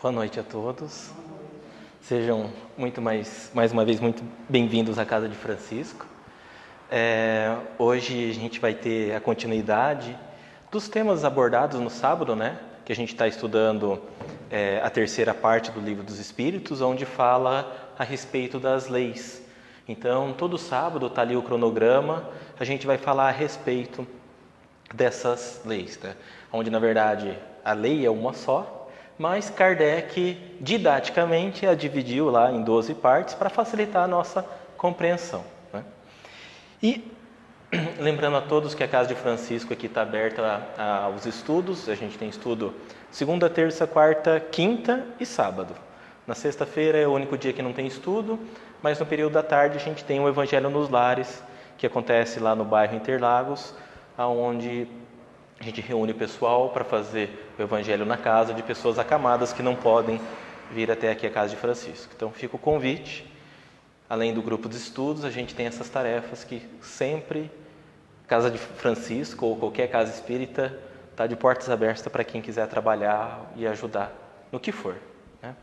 Boa noite a todos. Sejam mais uma vez muito bem-vindos à Casa de Francisco. Hoje a gente vai ter a continuidade dos temas abordados no sábado, né? Que a gente está estudando a terceira parte do Livro dos Espíritos, onde fala a respeito das leis. Então, todo sábado está ali o cronograma, a gente vai falar a respeito dessas leis, né? Onde, na verdade, a lei é uma só, mas Kardec, didaticamente, a dividiu lá em 12 partes para facilitar a nossa compreensão, né? E lembrando a todos que a Casa de Francisco aqui está aberta aos estudos. A gente tem estudo segunda, terça, quarta, quinta e sábado. Na sexta-feira é o único dia que não tem estudo, mas no período da tarde a gente tem o Evangelho nos Lares, que acontece lá no bairro Interlagos, onde a gente reúne o pessoal para fazer o Evangelho na casa de pessoas acamadas que não podem vir até aqui a Casa de Francisco. Então fica o convite. Além do grupo de estudos, a gente tem essas tarefas que sempre Casa de Francisco ou qualquer casa espírita está de portas abertas para quem quiser trabalhar e ajudar no que for, né?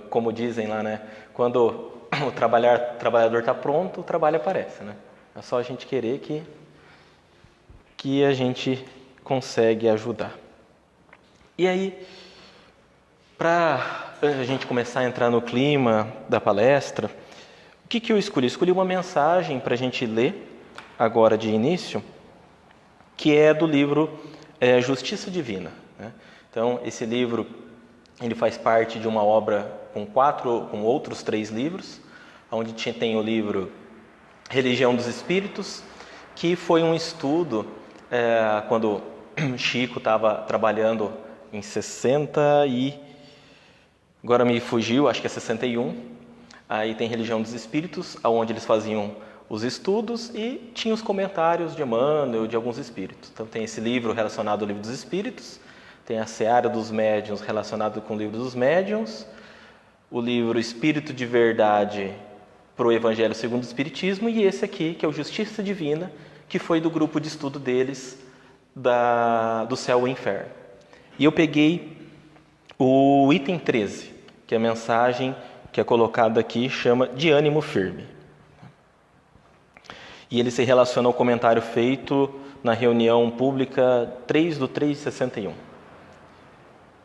Como dizem lá, né? Quando o trabalhador está pronto, o trabalho aparece, né? É só a gente querer que a gente consegue ajudar. E aí, para a gente começar a entrar no clima da palestra, o que eu escolhi? Escolhi uma mensagem para a gente ler agora de início, que é do livro Justiça Divina, né? Então, esse livro ele faz parte de uma obra com outros 3 livros, onde tem o livro Religião dos Espíritos, que foi um estudo quando Chico estava trabalhando em 60 e... agora me fugiu, acho que é 61. Aí tem Religião dos Espíritos, onde eles faziam os estudos e tinha os comentários de Emmanuel, de alguns espíritos. Então tem esse livro relacionado ao Livro dos Espíritos, tem a Seara dos Médiuns relacionado com o Livro dos Médiuns, o livro Espírito de Verdade para o Evangelho segundo o Espiritismo, e esse aqui, que é o Justiça Divina, que foi do grupo de estudo deles, do Céu e Inferno. E eu peguei o item 13, que é a mensagem que é colocada aqui, chama de ânimo firme. E ele se relaciona ao comentário feito na reunião pública 3/3/61.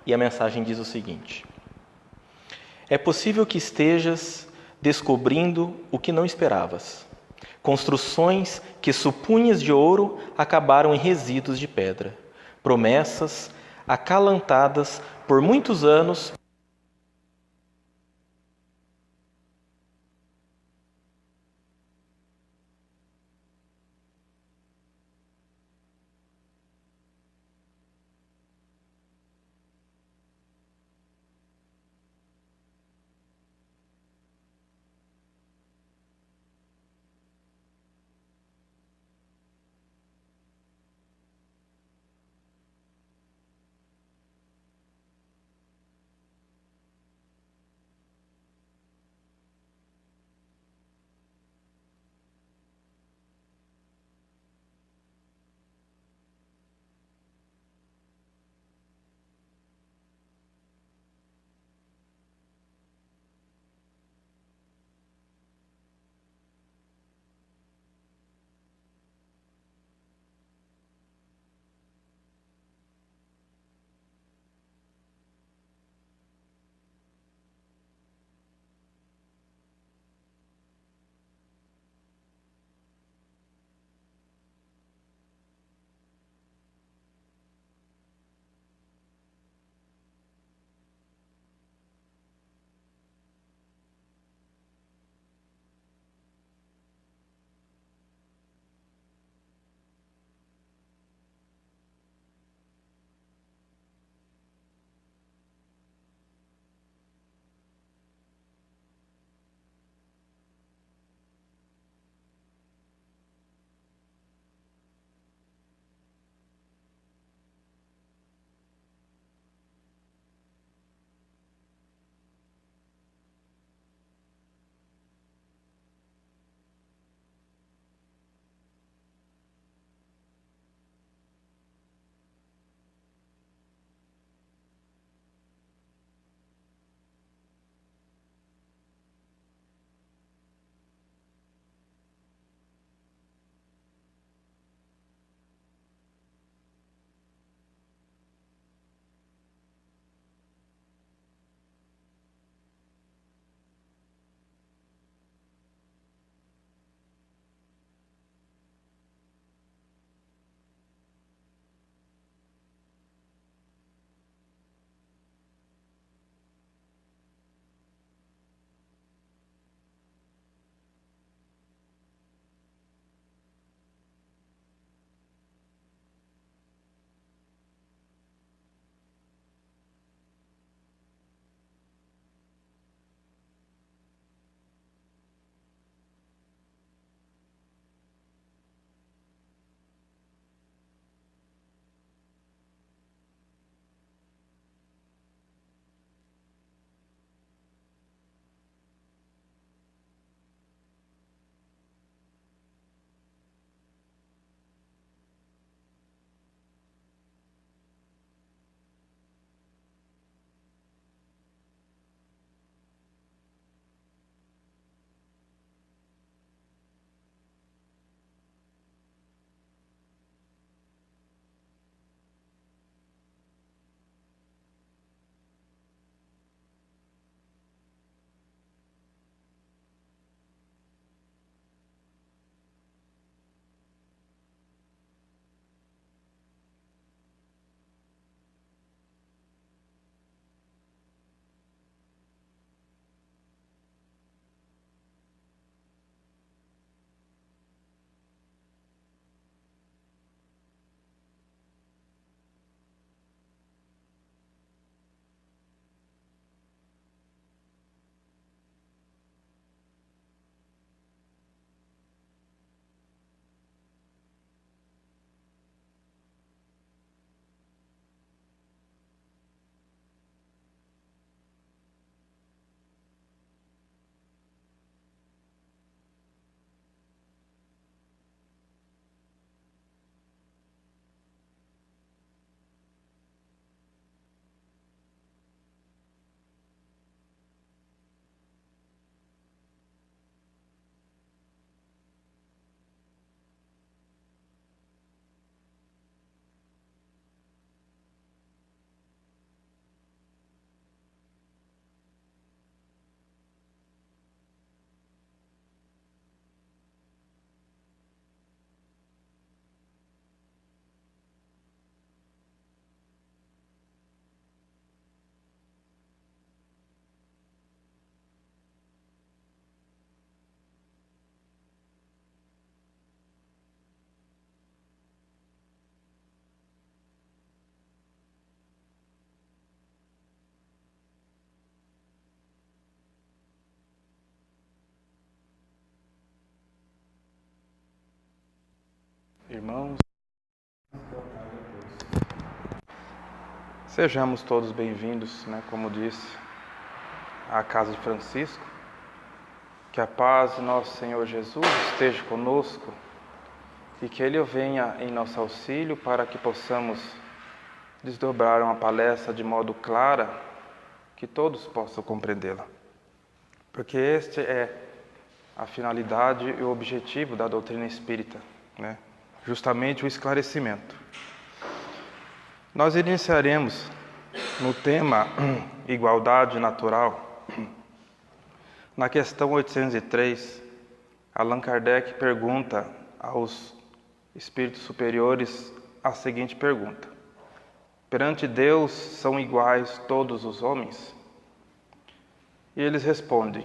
E a mensagem diz o seguinte: é possível que estejas descobrindo o que não esperavas. Construções que supunhas de ouro acabaram em resíduos de pedra. Promessas acalantadas por muitos anos Irmãos, boa tarde a todos. Sejamos todos bem-vindos, como disse, à casa de Francisco. Que a paz de nosso Senhor Jesus esteja conosco e que Ele venha em nosso auxílio para que possamos desdobrar uma palestra de modo clara, que todos possam compreendê-la. Porque este é a finalidade e o objetivo da doutrina espírita, justamente o esclarecimento. Nós iniciaremos no tema igualdade natural. Na questão 803, Allan Kardec pergunta aos espíritos superiores a seguinte pergunta: perante Deus são iguais todos os homens? E eles respondem: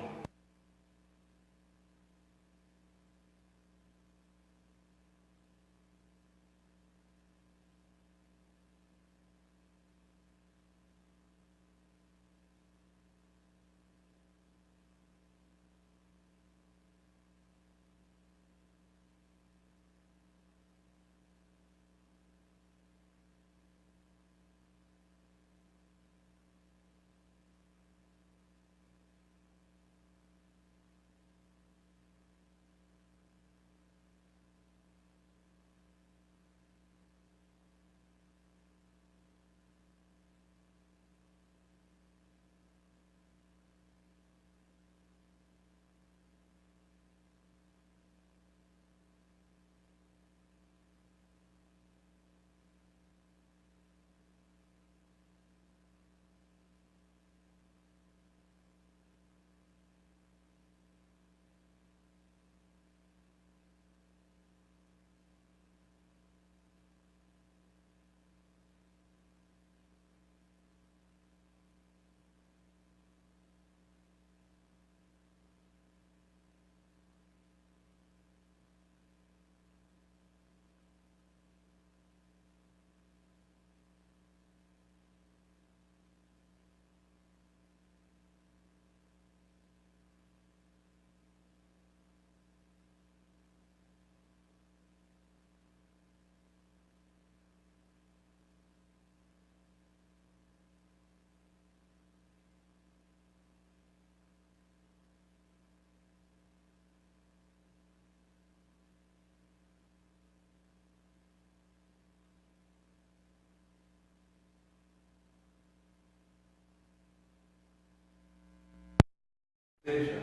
seja,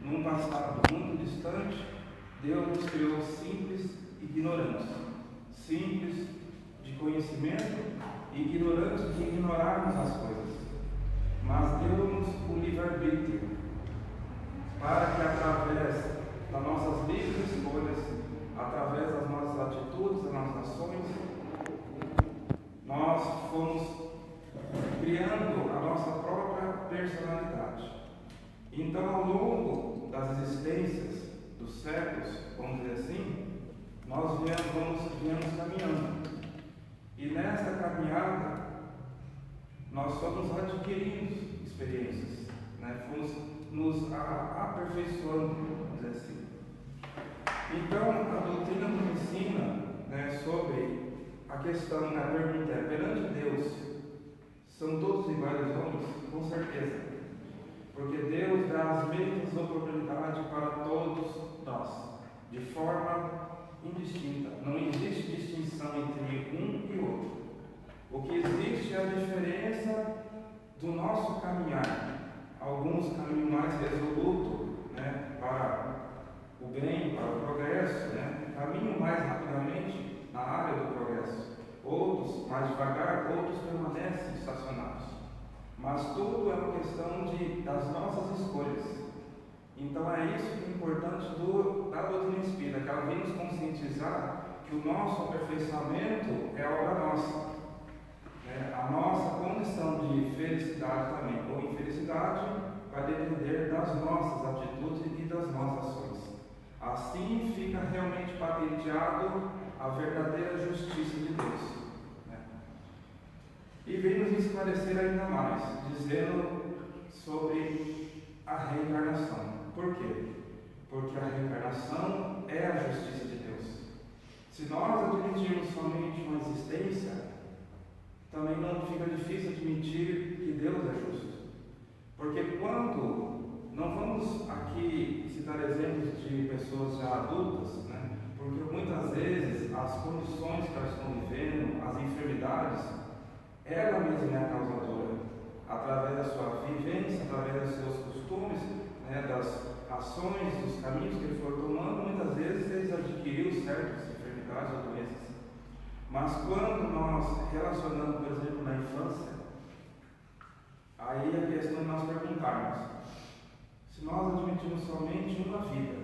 num passado muito distante, Deus nos criou simples e ignorantes, simples de conhecimento e ignorantes de ignorarmos as coisas. Mas deu-nos o livre-arbítrio para que através das nossas livres escolhas, através das nossas atitudes, das nossas ações, nós fomos criando a nossa própria personalidade. Então, ao longo das existências, dos séculos, vamos dizer assim, nós viemos caminhando. E nesta caminhada, nós fomos adquirindo experiências, fomos nos aperfeiçoando, vamos dizer assim. Então, a doutrina nos ensina sobre a questão, a pergunta é: perante Deus, são todos iguais aos homens? Com certeza. Porque Deus dá as mesmas oportunidades para todos nós, de forma indistinta. Não existe distinção entre um e outro. O que existe é a diferença do nosso caminhar. Alguns caminham mais resoluto, para o bem, para o progresso, caminham mais rapidamente na área do progresso. Outros mais devagar, outros permanecem estacionados. Mas tudo é uma questão das nossas escolhas. Então é isso que é importante da doutrina espírita, que ela vem nos conscientizar que o nosso aperfeiçoamento é obra nossa. A nossa condição de felicidade também, ou infelicidade, vai depender das nossas atitudes e das nossas ações. Assim fica realmente patenteado a verdadeira justiça de Deus. E vem nos esclarecer ainda mais, dizendo sobre a reencarnação. Por quê? Porque a reencarnação é a justiça de Deus. Se nós admitirmos somente uma existência, também não fica difícil admitir que Deus é justo. Porque quando, não vamos aqui citar exemplos de pessoas já adultas, né? Porque muitas vezes as condições que elas estão vivendo, as enfermidades, ela mesma é a causadora, através da sua vivência, através dos seus costumes, né? Das ações, dos caminhos que ele for tomando, muitas vezes eles adquiriram certas enfermidades ou doenças. Mas quando nós relacionamos, por exemplo, na infância, aí a questão de nós perguntarmos, se nós admitimos somente uma vida,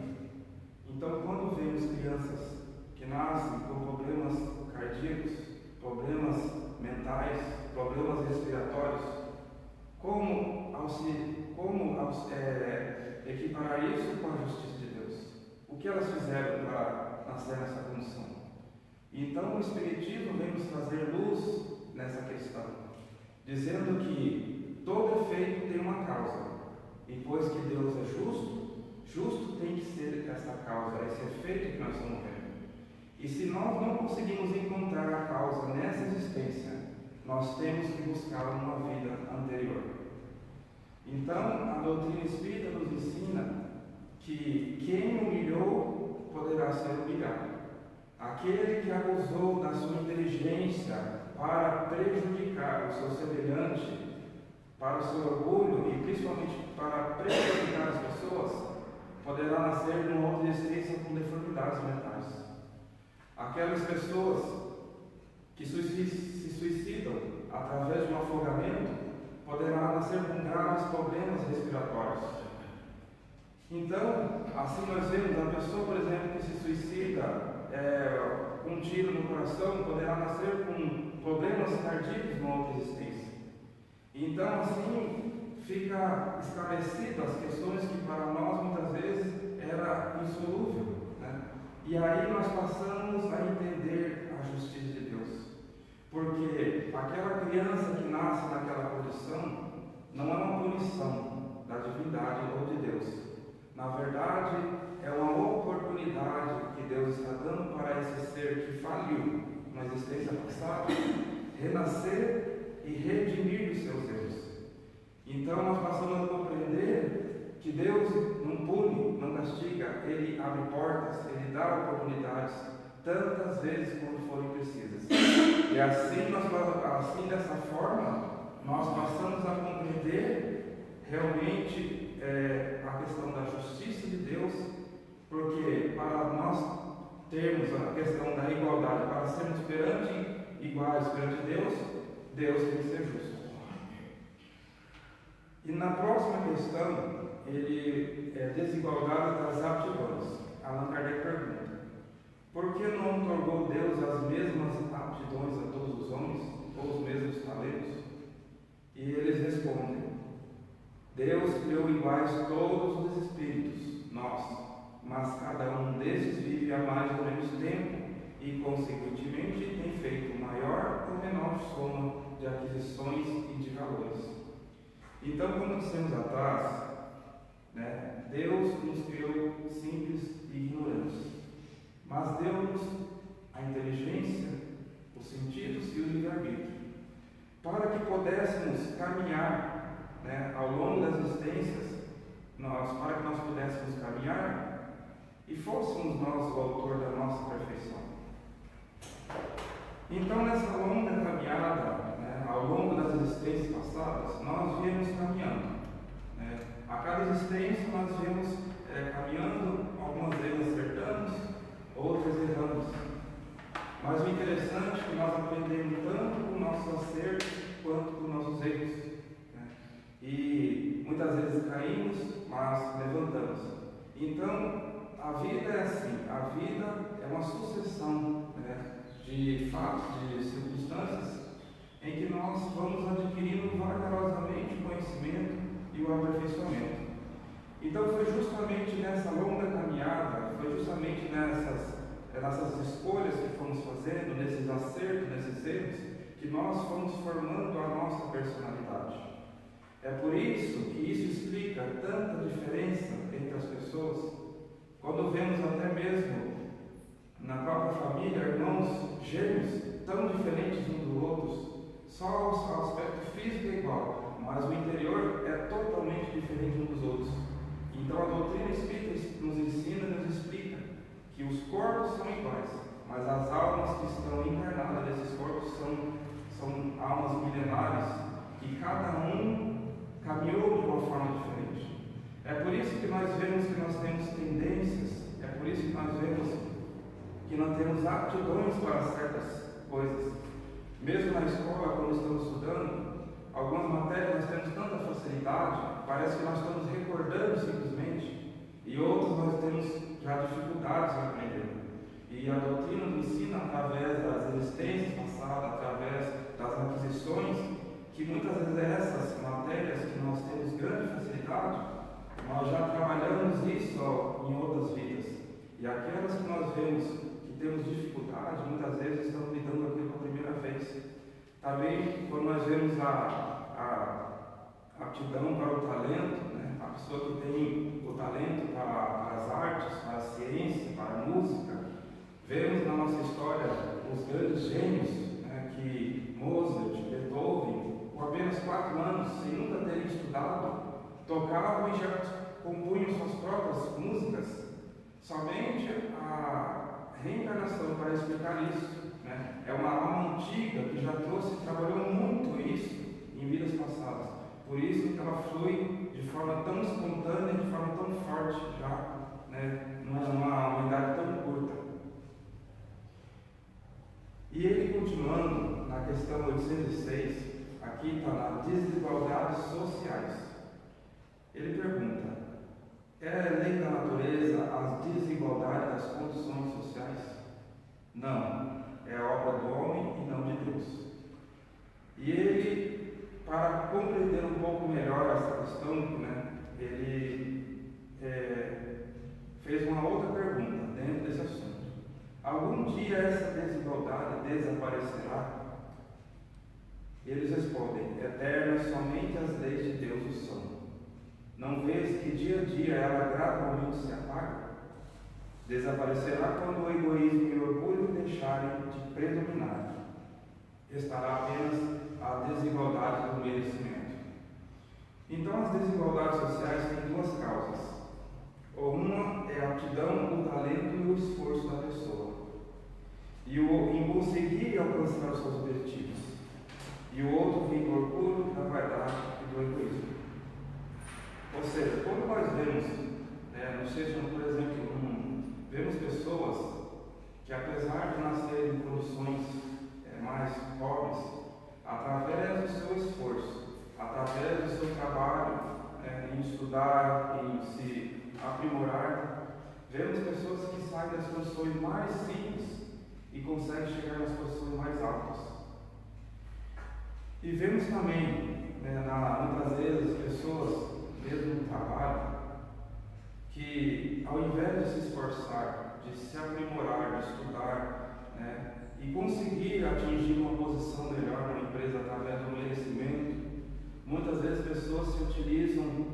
então quando vemos crianças que nascem com problemas cardíacos, problemas mentais, problemas respiratórios, como equiparar isso com a justiça de Deus? O que elas fizeram para nascer nessa condição? Então o Espiritismo vem nos trazer luz nessa questão, dizendo que todo efeito tem uma causa, e pois que Deus é justo, justo tem que ser essa causa, esse efeito que nós estamos vendo. E se nós não conseguimos encontrar a causa nessa existência, nós temos que buscá-la numa vida anterior. Então, a doutrina espírita nos ensina que quem humilhou poderá ser humilhado. Aquele que abusou da sua inteligência para prejudicar o seu semelhante, para o seu orgulho e principalmente para prejudicar as pessoas, poderá nascer numa outra existência com deformidades mentais. Aquelas pessoas que se suicidam através de um afogamento poderá nascer com graves problemas respiratórios. Então, assim nós vemos a pessoa, por exemplo, que se suicida com um tiro no coração, poderá nascer com problemas cardíacos numa outra existência. Então, assim, fica esclarecido as questões que para nós muitas vezes era insolúvel, né? E aí nós passamos a entender a justiça de Deus. Porque aquela criança que nasce naquela condição não é uma punição da divindade ou de Deus. Na verdade, é uma oportunidade que Deus está dando para esse ser que faliu na existência passada, renascer e redimir os seus erros. Então nós passamos a compreender que Deus não pune, não castiga, Ele abre portas, Ele dá oportunidades, tantas vezes quanto forem precisas. E assim dessa forma, nós passamos a compreender realmente a questão da justiça de Deus, porque para nós termos a questão da igualdade, para sermos iguais perante Deus, Deus tem que ser justo. E na próxima questão, ele é desigualdade das aptidões. Allan Kardec pergunta: por que não otorgou Deus as mesmas aptidões a todos os homens, ou os mesmos talentos? E eles respondem: Deus criou iguais todos os espíritos, nós, mas cada um desses vive há mais ou menos tempo e, consequentemente, tem feito maior ou menor soma de aquisições e de valores. Então, como dissemos atrás, né, Deus nos criou simples e ignorantes, mas deu-nos a inteligência, os sentidos e o livre-arbítrio, para que pudéssemos caminhar, né, ao longo das existências, para que nós pudéssemos caminhar e fôssemos nós o autor da nossa perfeição. Então, nessa longa caminhada, né, ao longo das existências passadas, nós viemos caminhando. Né? A cada existência nós viemos caminhando, algumas vezes acertamos, outras erramos. Mas o interessante é que nós aprendemos tanto com nossos acertos quanto com nossos erros. Né? E muitas vezes caímos, mas levantamos. Então, a vida é assim, a vida é uma sucessão, né, de fatos, de circunstâncias, em que nós vamos adquirindo vagarosamente o conhecimento e o aperfeiçoamento. Então foi justamente nessa longa caminhada, foi justamente nessas escolhas que fomos fazendo, nesses acertos, nesses erros, que nós fomos formando a nossa personalidade. É por isso que isso explica tanta diferença entre as pessoas, quando vemos até mesmo na própria família família, irmãos gêmeos, tão diferentes uns dos outros, só o aspecto físico é igual, mas o interior é totalmente diferente uns dos outros. Então a doutrina espírita nos ensina e nos explica que os corpos são iguais, mas as almas que estão encarnadas desses corpos são almas milenares e cada um caminhou de uma forma diferente. É por isso que nós vemos que nós temos tendências, é por isso que nós vemos que nós temos aptidões para certas coisas. Mesmo na escola, quando estamos estudando, algumas matérias nós temos tanta facilidade, parece que nós estamos recordando simplesmente, e outras nós temos já dificuldades em aprender. E a doutrina nos ensina através das existências passadas, através das aquisições, que muitas vezes essas matérias que nós temos grande facilidade, nós já trabalhamos isso em outras vidas. E aquelas que nós vemos que temos dificuldade, muitas vezes estamos lidando com aquilo pela primeira vez. Também, quando nós vemos a aptidão para o talento, né? A pessoa que tem o talento para as artes, para a ciência, para a música, vemos na nossa história os grandes gênios, né? Que Mozart, Beethoven, com apenas 4 anos, sem nunca terem estudado, tocavam e já compunham suas próprias músicas. Somente a reencarnação para explicar isso, né? É uma alma antiga que já trouxe e trabalhou muito isso em vidas passadas. Por isso que ela flui de forma tão espontânea, de forma tão forte já, né? Numa idade tão curta. E ele continuando na questão 806, aqui está nas desigualdades sociais. Ele pergunta: é lei da natureza as desigualdades das condições sociais? Não, é obra do homem e não de Deus. E ele, para compreender um pouco melhor essa questão, né, ele fez uma outra pergunta dentro desse assunto. Algum dia essa desigualdade desaparecerá? Eles respondem: eternas somente as leis de Deus o são. Não vês que dia a dia ela gradualmente se apaga? Desaparecerá quando o egoísmo e o orgulho deixarem de predominar. Restará apenas a desigualdade do merecimento. Então, as desigualdades sociais têm 2 causas. Uma é a aptidão, o talento e o esforço da pessoa, e em conseguir alcançar os seus objetivos. E o outro vem do orgulho, da vaidade e do egoísmo. Ou seja, quando nós vemos, não seja, por exemplo, vemos pessoas que, apesar de nascerem em condições mais pobres, através do seu esforço, através do seu trabalho, em estudar, em se aprimorar, vemos pessoas que saem das condições mais simples e conseguem chegar nas posições mais altas. E vemos também, muitas vezes, pessoas, mesmo no trabalho, que ao invés de se esforçar, de se aprimorar, de estudar, e conseguir atingir uma posição melhor na empresa através do merecimento, muitas vezes pessoas se utilizam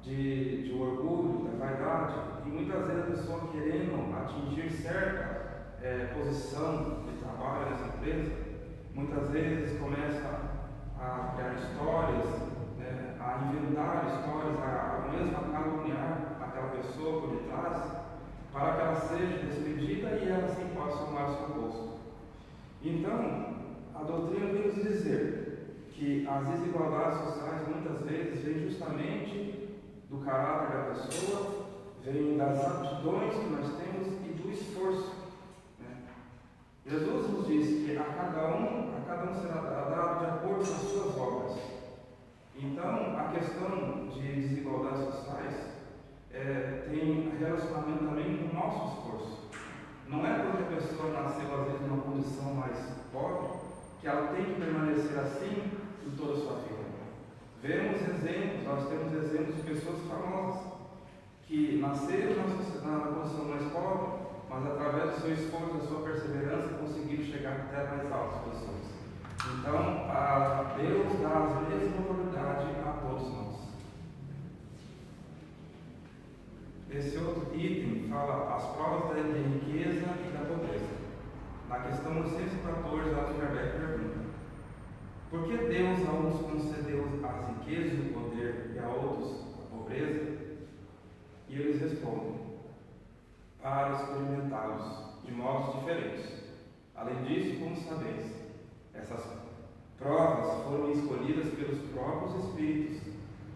de orgulho, da vaidade, e muitas vezes a pessoa querendo atingir certa posição de trabalho nessa empresa, muitas vezes começa a criar histórias, a inventar histórias, a mesmo caluniar aquela pessoa por detrás, para que ela seja despedida e ela sim possa tomar o seu posto. Então, a doutrina vem nos dizer que as desigualdades sociais muitas vezes vêm justamente do caráter da pessoa, vêm das aptidões que nós temos e do esforço. Jesus nos diz que a cada um será dado de acordo com as suas obras. Então, a questão de desigualdades sociais tem relacionamento também com o nosso esforço. Não é porque a pessoa nasceu, às vezes, numa condição mais pobre, que ela tem que permanecer assim em toda a sua vida. Vemos exemplos, nós temos exemplos de pessoas famosas que nasceram na condição mais pobre, mas através do seu esforço, da sua perseverança, conseguiram chegar até mais altas posições. Então, Deus dá a mesma oportunidade a todos nós. esse outro item fala as provas da riqueza e da pobreza. Na questão 914, Allan Kardec pergunta: por que Deus a uns concedeu as riquezas e o poder e a outros a pobreza? E eles respondem: para experimentá-los de modos diferentes. Além disso, como sabeis, essas provas foram escolhidas pelos próprios espíritos,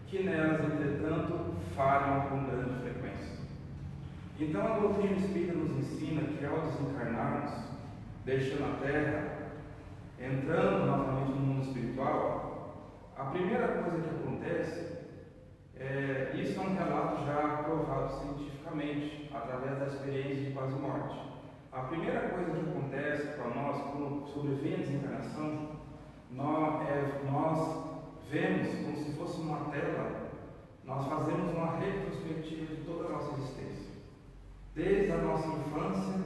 que nelas, entretanto, falham com grande frequência. Então, a doutrina espírita nos ensina que, ao desencarnarmos, deixando a Terra, entrando novamente no mundo espiritual, a primeira coisa que acontece isso é um relato já provado cientificamente, através da experiência de quase morte. A primeira coisa que acontece para nós, quando sobrevém a desencarnação, nós vemos como se fosse uma tela, nós fazemos uma retrospectiva de toda a nossa existência. Desde a nossa infância,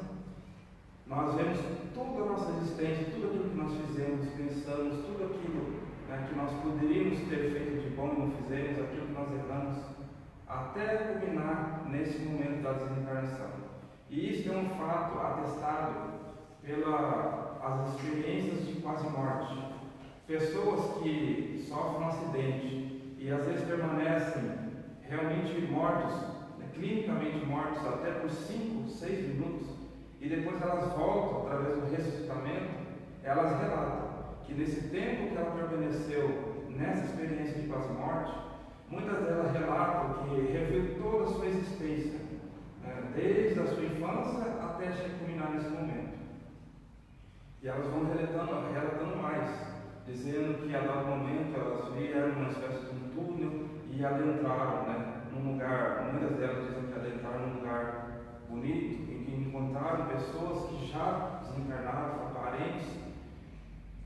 nós vemos toda a nossa existência, tudo aquilo que nós fizemos, pensamos, tudo aquilo que nós poderíamos ter feito de bom e não fizemos, aquilo que nós erramos, até culminar nesse momento da desencarnação. E isso é um fato atestado pelas experiências de quase morte. Pessoas que sofrem um acidente e às vezes permanecem realmente mortos, clinicamente mortos, até por 5, 6 minutos, e depois elas voltam através do ressuscitamento, elas relatam que nesse tempo que ela permaneceu nessa experiência de quase morte, muitas delas relatam que reviu toda a sua existência, desde a sua infância até culminar nesse momento. E elas vão relatando mais, dizendo que a dado momento elas viram uma espécie de um túnel e adentraram num lugar, muitas delas dizem que adentraram num lugar bonito, em que encontraram pessoas que já desencarnaram, parentes.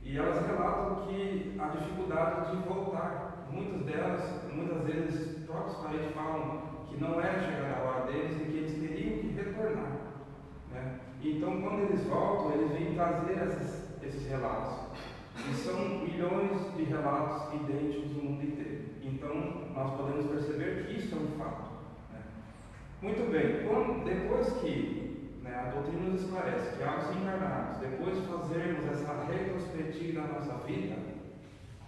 E elas relatam que a dificuldade de voltar, muitas vezes, os próprios parentes falam que não era chegar a hora deles e que eles teriam que retornar. Então, quando eles voltam, eles vêm trazer esses relatos. E são milhões de relatos idênticos no mundo inteiro. Então, nós podemos perceber que isso é um fato. Muito bem, depois que a doutrina nos esclarece que ao desencarnarmos, depois de fazermos essa retrospectiva da nossa vida,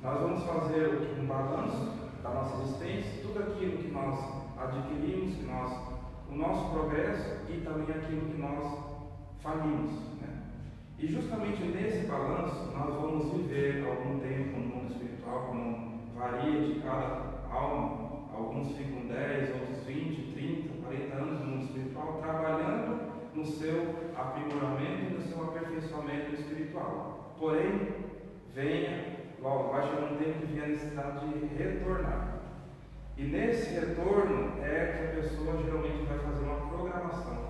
nós vamos fazer um balanço da nossa existência, tudo aquilo que nós adquirimos, o nosso progresso e também aquilo que nós falimos. E justamente nesse balanço nós vamos viver algum tempo no mundo espiritual, como varia de cada alma, alguns ficam 10, outros 20, 30, 40 anos no mundo espiritual, trabalhando no seu aprimoramento e no seu aperfeiçoamento espiritual. Porém, vai chegar um tempo que vem a necessidade de retornar. E nesse retorno é que a pessoa geralmente vai fazer uma programação.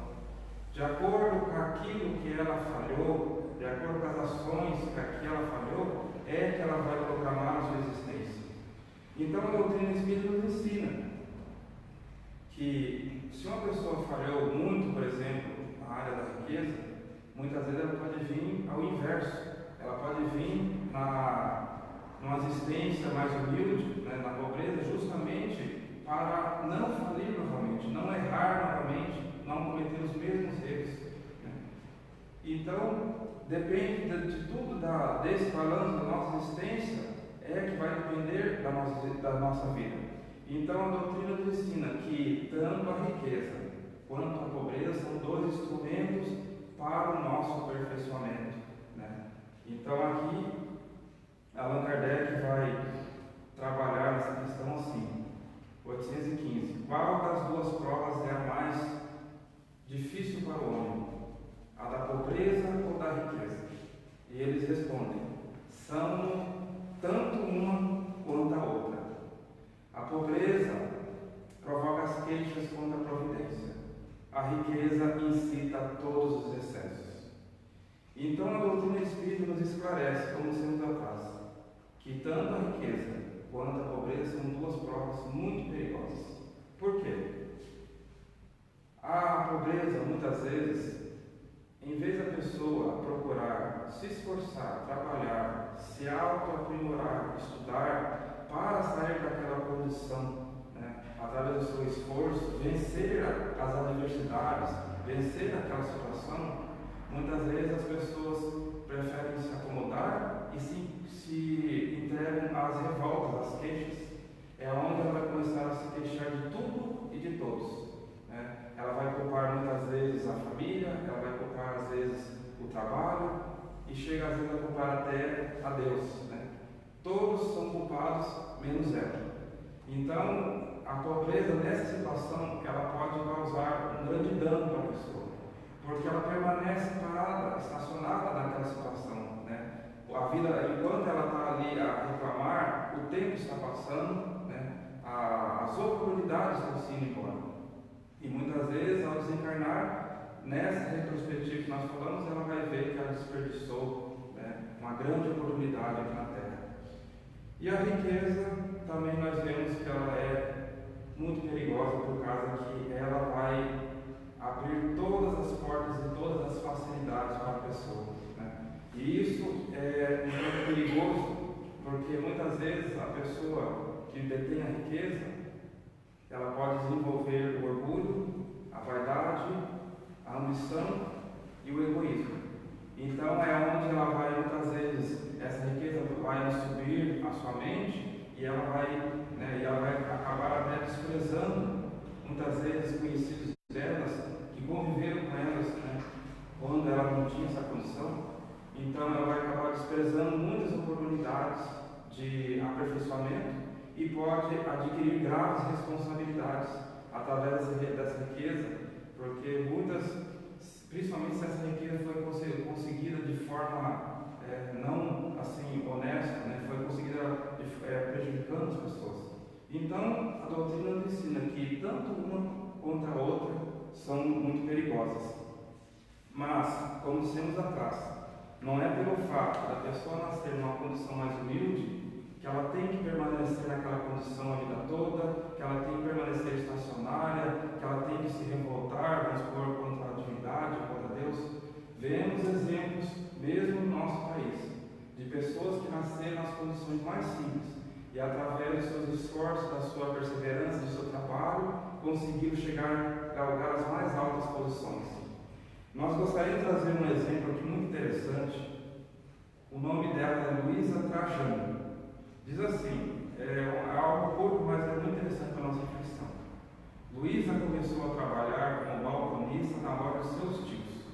De acordo com aquilo que ela falhou, de acordo com as ações que ela falhou, é que ela vai programar a sua existência. Então a doutrina espírita nos ensina que se uma pessoa falhou muito, por exemplo, na área da riqueza, muitas vezes ela pode vir ao inverso. Ela pode vir numa existência mais humilde, na pobreza, justamente para não falir novamente, não errar novamente, não cometer os mesmos erros. Então, depende de tudo desse balanço da nossa existência, que vai depender da nossa vida. Então, a doutrina nos ensina que tanto a riqueza quanto a pobreza são dois instrumentos para o nosso aperfeiçoamento. Então, aqui, Allan Kardec vai trabalhar essa questão assim: 815. Qual das duas provas é a mais difícil para o homem? A da pobreza ou da riqueza? E eles respondem: são tanto uma quanto a outra. A pobreza provoca as queixas contra a providência. A riqueza incita todos os excessos. Então a doutrina espírita nos esclarece, como sempre atrás, que tanto a riqueza quanto a pobreza são duas provas muito perigosas. Por quê? A pobreza, muitas vezes, em vez da pessoa procurar se esforçar, trabalhar, se auto-aprimorar, estudar, para sair daquela condição, através do seu esforço, vencer as das adversidades, vencer aquela situação, muitas vezes as pessoas preferem se acomodar e se entregam às revoltas, às queixas. É onde ela vai começar a se queixar de tudo e de todos, né? Ela vai culpar muitas vezes a família, ela vai culpar às vezes o trabalho e chega às vezes a culpar até a Deus, né? Todos são culpados, menos ela. Então, a pobreza nessa situação, ela pode causar um grande dano para a pessoa, porque ela permanece parada, estacionada naquela situação, né? A vida, enquanto ela está ali a reclamar, o tempo está passando, né? As oportunidades estão se indo embora. E muitas vezes, ao desencarnar, nessa retrospectiva que nós falamos, ela vai ver que ela desperdiçou, né, uma grande oportunidade aqui na Terra. E a riqueza, também nós vemos que ela é muito perigosa, por causa que ela vai abrir todas as portas e todas as facilidades para a pessoa, né? E isso é muito perigoso, porque muitas vezes a pessoa que detém a riqueza, ela pode desenvolver o orgulho, a vaidade, a ambição e o egoísmo. Então é onde ela vai, muitas vezes, essa riqueza vai subir a sua mente e ela vai acabar até desprezando, muitas vezes, conhecidos delas que conviveram com elas, né, quando ela não tinha essa condição. Então ela vai acabar desprezando muitas oportunidades de aperfeiçoamento e pode adquirir graves responsabilidades através dessa riqueza, porque principalmente se essa riqueza foi conseguida de forma não assim honesta, né, foi conseguida prejudicando as pessoas. Então a doutrina nos ensina que tanto uma quanto a outra são muito perigosas. Mas, como dissemos atrás, não é pelo fato da pessoa nascer numa condição mais humilde que ela tem que permanecer naquela condição a vida toda, que ela tem que permanecer estacionária, que ela tem que se revoltar, vamos supor, contra a divindade, contra Deus. Vemos exemplos, mesmo no nosso país, de pessoas que nasceram nas condições mais simples e, através dos seus esforços, da sua perseverança, do seu trabalho, conseguiram chegar a galgar as mais altas posições. Nós gostaríamos de trazer um exemplo aqui muito interessante. O nome dela é Luísa Trajano. Diz assim, é algo curto, mas é muito interessante para a nossa reflexão. Luísa começou a trabalhar como balconista na loja dos seus tios.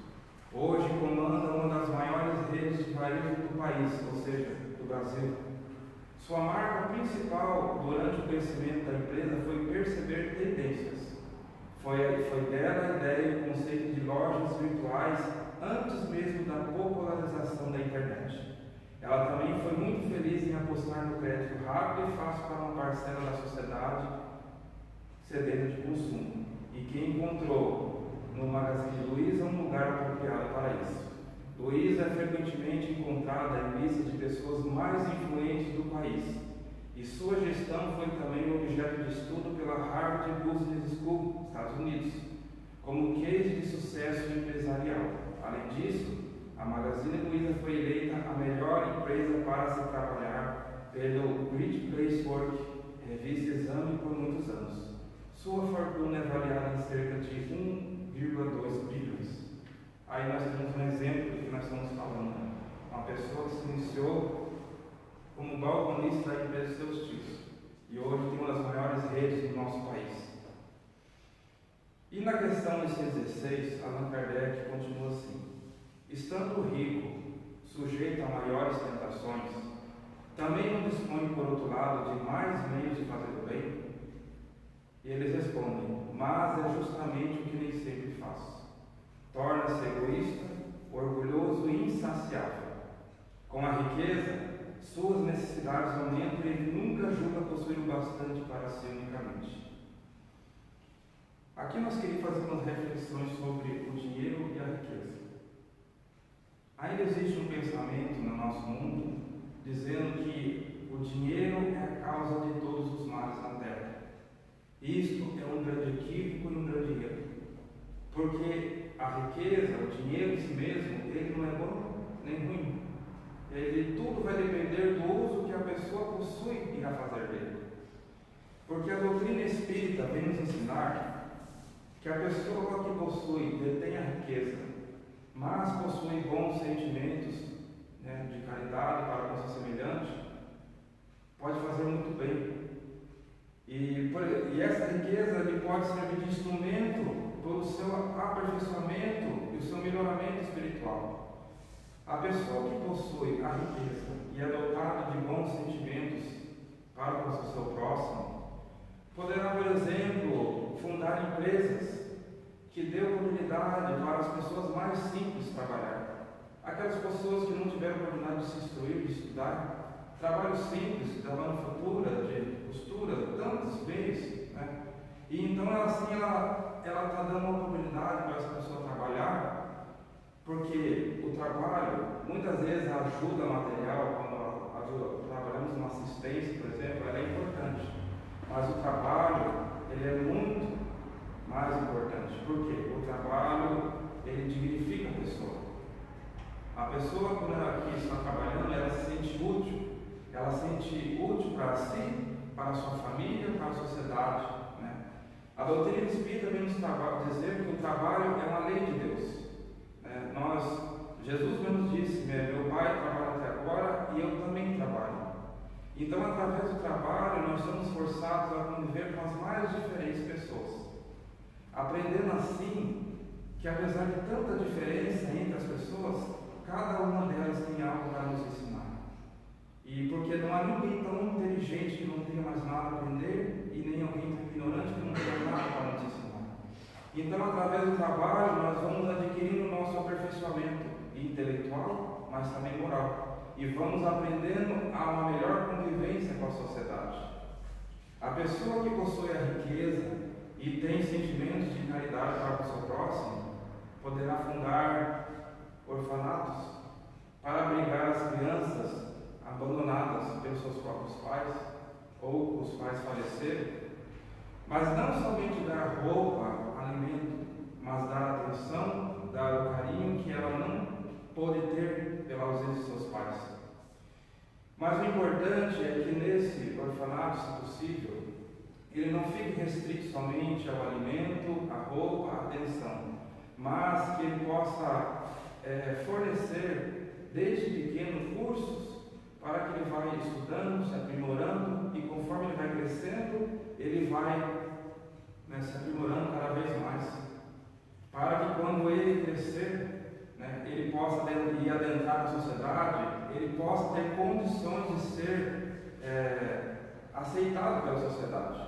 Hoje comanda uma das maiores redes de varejo do país, ou seja, do Brasil. Sua marca principal durante o crescimento da empresa foi perceber tendências. Foi dela a ideia e o conceito de lojas virtuais antes mesmo da popularização da internet. Ela também foi muito feliz em apostar no crédito rápido e fácil para uma parcela da sociedade sedenta de consumo, e que encontrou no Magazine Luiza um lugar apropriado para isso. Luísa é frequentemente encontrada em listas de pessoas mais influentes do país, e sua gestão foi também objeto de estudo pela Harvard Business School, Estados Unidos, como case de sucesso empresarial. Além disso, a Magazine Luiza foi eleita a melhor empresa para se trabalhar pelo Great Place Work, revista Exame, por muitos anos. Sua fortuna é avaliada em cerca de 1,2 bilhões. Aí nós temos um exemplo do que nós estamos falando. Uma pessoa que se iniciou como balconista da empresa de seus tios e hoje tem uma das maiores redes do nosso país. E na questão 16, Allan Kardec continua assim: estando o rico sujeito a maiores tentações, também não dispõe, por outro lado, de mais meios de fazer o bem? E eles respondem: mas é justamente o que nem sempre faz. Torna-se egoísta, orgulhoso e insaciável. Com a riqueza, suas necessidades aumentam e ele nunca julga possuir o bastante para si unicamente. Aqui nós queríamos fazer umas reflexões sobre o dinheiro e a riqueza. Ainda existe um pensamento no nosso mundo dizendo que o dinheiro é a causa de todos os males na Terra. Isto é um grande equívoco e um grande erro. Porque a riqueza, o dinheiro em si mesmo, ele não é bom nem ruim. Tudo vai depender do uso que a pessoa possui irá fazer dele. Porque a doutrina espírita vem nos ensinar que a pessoa que possui, detém a riqueza, mas possui bons sentimentos, né, de caridade para com seu semelhante, pode fazer muito bem. E essa riqueza lhe pode servir de instrumento para o seu aperfeiçoamento e o seu melhoramento espiritual. A pessoa que possui a riqueza e é dotada de bons sentimentos para com o seu próximo, poderá, por exemplo, fundar empresas que dê oportunidade para as pessoas mais simples trabalhar. Aquelas pessoas que não tiveram oportunidade de se instruir, de estudar, trabalhos simples da manufatura, de costura, tantos meios, né? E então ela está dando uma oportunidade para essa pessoa trabalhar, porque o trabalho, muitas vezes a ajuda material, quando trabalhamos numa assistência, por exemplo, ela é importante, mas o trabalho, ele é muito mais importante, porque o trabalho, ele dignifica a pessoa. A pessoa, quando ela aqui está trabalhando, ela se sente útil. Ela se sente útil para si, para a sua família, para a sociedade, né? A doutrina espírita vem nos dizer que o trabalho é uma lei de Deus, né? Jesus mesmo disse, meu pai trabalha até agora e eu também trabalho. Então, através do trabalho, nós somos forçados a conviver com as mais diferentes pessoas, aprendendo assim que, apesar de tanta diferença entre as pessoas, cada uma delas tem algo para nos ensinar. E porque não há ninguém tão inteligente que não tenha mais nada a aprender, e nem alguém tão ignorante que não tenha nada para nos ensinar. Então, através do trabalho, nós vamos adquirindo o nosso aperfeiçoamento intelectual, mas também moral. E vamos aprendendo a uma melhor convivência com a sociedade. A pessoa que possui a riqueza e tem sentimentos de caridade para o seu próximo, poderá fundar orfanatos para abrigar as crianças abandonadas pelos seus próprios pais, ou os pais faleceram, mas não somente dar roupa, alimento, mas dar atenção, dar o carinho que ela não pôde ter pela ausência de seus pais. Mas o importante é que nesse orfanato, se possível, ele não fique restrito somente ao alimento, à roupa, à atenção, mas que ele possa fornecer desde pequeno cursos para que ele vai estudando, se aprimorando, e conforme ele vai crescendo, ele vai se aprimorando cada vez mais, para que quando ele crescer, ele possa ir adentrar na sociedade, ele possa ter condições de ser aceitado pela sociedade.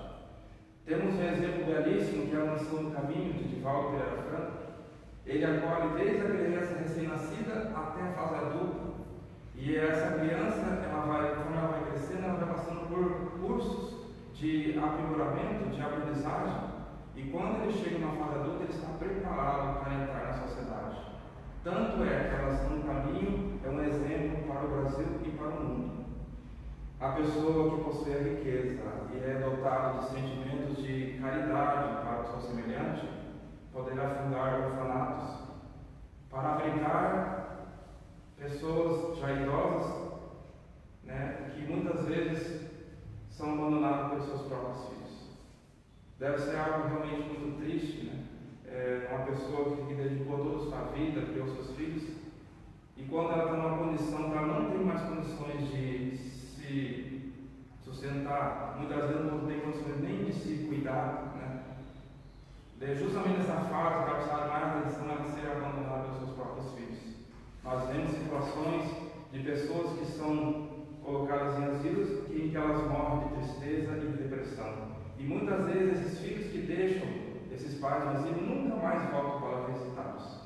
Temos um exemplo belíssimo que é a Mansão do Caminho, de Divaldo Pereira Franco. Ele acolhe desde a criança recém-nascida até a fase adulta. E essa criança, conforme ela vai crescendo, ela vai passando por cursos de aprimoramento, de aprendizagem. E quando ele chega na fase adulta, ele está preparado para entrar na sociedade. Tanto é que a Mansão do Caminho é um exemplo para o Brasil e para o mundo. A pessoa que possui a riqueza e é dotada de sentimentos de caridade para o seu semelhante, poderá fundar orfanatos para abrigar pessoas já idosas, que muitas vezes são abandonadas pelos seus próprios filhos. Deve ser algo realmente muito triste, uma pessoa que dedicou toda a sua vida, criou seus filhos, e quando ela está numa condição que ela não tem mais condições de se sustentar, muitas vezes não tem condições nem de se cuidar, justamente nessa fase que ela precisa de mais atenção, ela ser abandonada pelos seus próprios filhos. Nós vemos situações de pessoas que são colocadas em asilos em que elas morrem de tristeza e de depressão. E muitas vezes esses filhos que deixam esses pais no asilo nunca mais voltam para visitá-los.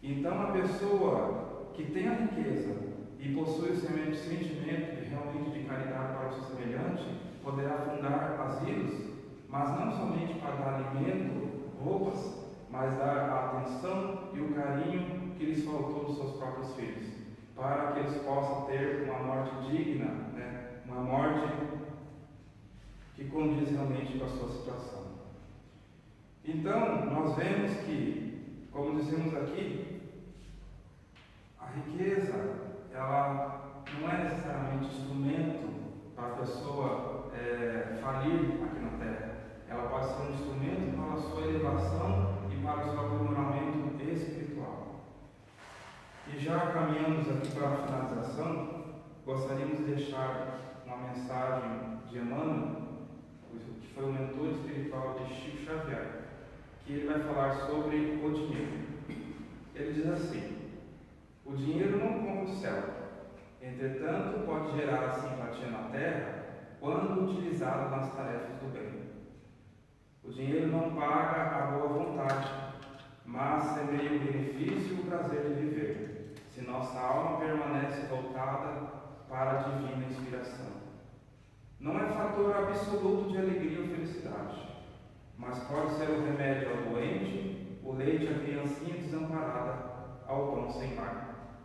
Então a pessoa que tem a riqueza e possui o sentimento realmente de caridade para o seu semelhante, poderá fundar asilos, mas não somente para dar alimento, roupas, mas dar a atenção e o carinho que lhes faltou dos seus próprios filhos, para que eles possam ter uma morte digna, uma morte que condiz realmente com a sua situação. Então, nós vemos que, como dizemos aqui, a riqueza, ela não é necessariamente instrumento para a pessoa falir aqui na Terra. Ela pode ser um instrumento para a sua elevação já caminhamos aqui para a finalização, gostaríamos de deixar uma mensagem de Emmanuel, que foi o mentor espiritual de Chico Xavier, que ele vai falar sobre o dinheiro. Ele diz assim: o dinheiro não compra o céu, entretanto pode gerar simpatia na terra quando utilizado nas tarefas do bem. O dinheiro não paga a boa vontade, mas semeia o benefício e o prazer de viver, se nossa alma permanece voltada para a divina inspiração. Não é fator absoluto de alegria ou felicidade, mas pode ser o remédio ao doente, o leite à criancinha desamparada, ao pão sem mar.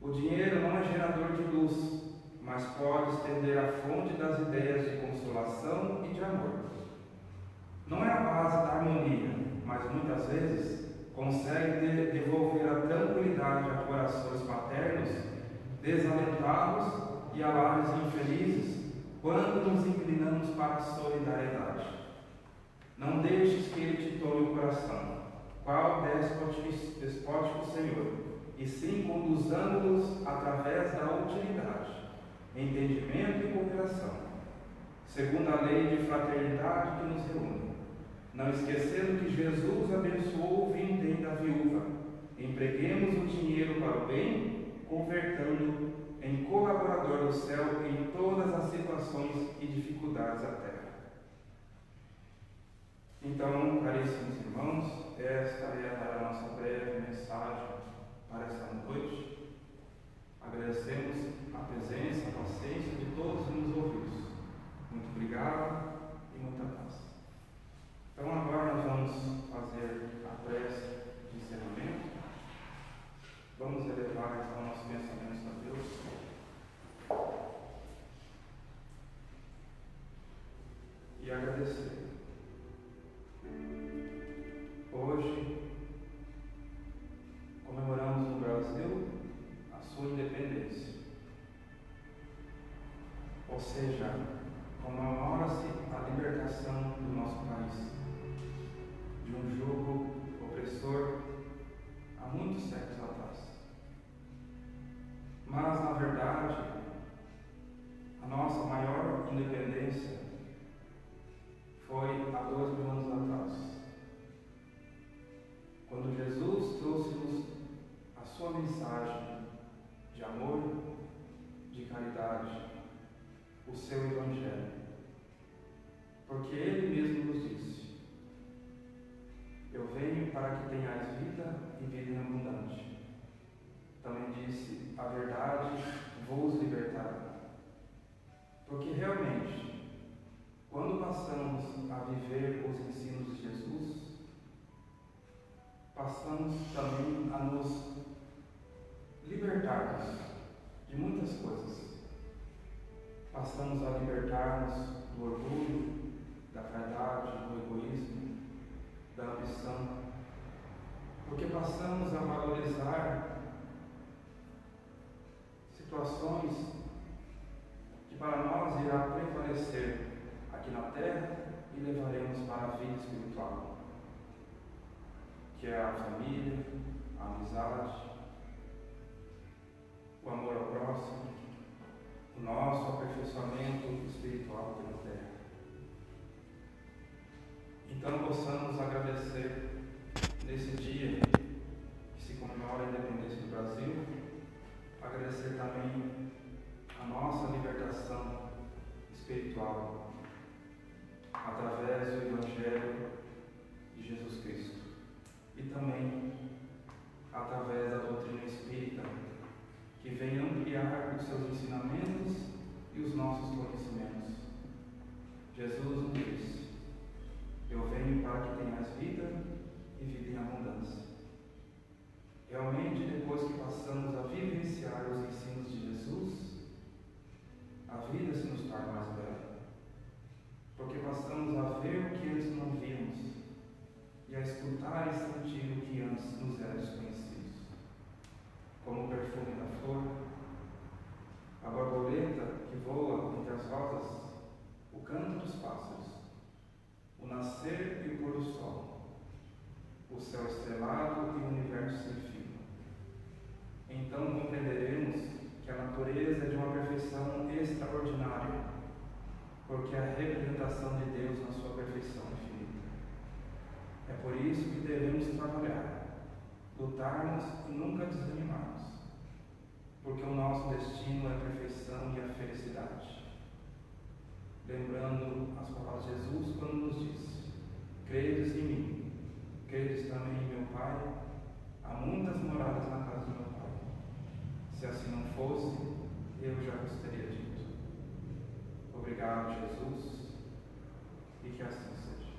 O dinheiro não é gerador de luz, mas pode estender a fonte das ideias de consolação e de amor. Não é a base da harmonia, mas muitas vezes consegue devolver a tranquilidade a corações maternos desalentados e a lares infelizes quando nos inclinamos para a solidariedade. Não deixes que ele te tome o coração, qual despótico Senhor, e sim conduzamos-los através da utilidade, entendimento e cooperação, segundo a lei de fraternidade que nos reúne. Não esquecendo que Jesus abençoou o vintém da viúva, empreguemos o dinheiro para o bem, convertendo em colaborador do céu em todas as situações e dificuldades da terra. Então, caríssimos irmãos, esta é a nossa breve mensagem para esta noite. Agradecemos a presença, a paciência de todos que nos ouviram. Muito obrigado e muita paz. Então agora nós vamos fazer a prece de encerramento. Vamos elevar então nossos pensamentos a Deus e agradecer. Hoje comemoramos no Brasil a sua independência. Ou seja, comemora-se a libertação do nosso país de um jugo opressor há muitos séculos atrás. Mas, na verdade, a nossa maior independência foi há 2000 anos atrás, quando Jesus trouxe-nos a sua mensagem de amor, de caridade, o seu Evangelho. Porque Ele mesmo nos disse: eu venho para que tenhais vida e vida em abundante. Também disse: a verdade vos libertará. Porque realmente, quando passamos a viver os ensinos de Jesus, passamos também a nos libertarmos de muitas coisas. Passamos a libertar-nos do orgulho, da vaidade, do egoísmo, da ambição, porque passamos a valorizar situações que para nós irá prevalecer aqui na terra e levaremos para a vida espiritual, que é a família, a amizade, o amor ao próximo, o nosso aperfeiçoamento espiritual aqui na terra. Então possamos agradecer nesse dia que se comemora a independência do Brasil, agradecer também a nossa libertação espiritual através do Evangelho de Jesus Cristo e também através da doutrina espírita, que vem ampliar os seus ensinamentos e os nossos conhecimentos. Jesus nos disse: eu venho para que tenhas vida e vida em abundância. Realmente, depois que passamos a vivenciar os ensinos de Jesus, a vida se nos torna mais bela, porque passamos a ver o que antes não víamos e a escutar e sentir o que antes nos era desconhecido, como o perfume da flor, a borboleta que voa entre as rosas, o canto dos pássaros, o nascer e o pôr do sol, o céu estrelado e o universo sem fim. Em então compreenderemos que a natureza é de uma perfeição extraordinária, porque é a representação de Deus na sua perfeição infinita. É por isso que devemos trabalhar, lutarmos e nunca desanimarmos, porque o nosso destino é a perfeição e a felicidade. Lembrando as palavras de Jesus quando nos diz: credes em mim, credes também em meu Pai, há muitas moradas na casa do meu Pai. Se assim não fosse, eu já vos teria dito. Obrigado, Jesus, e que assim seja.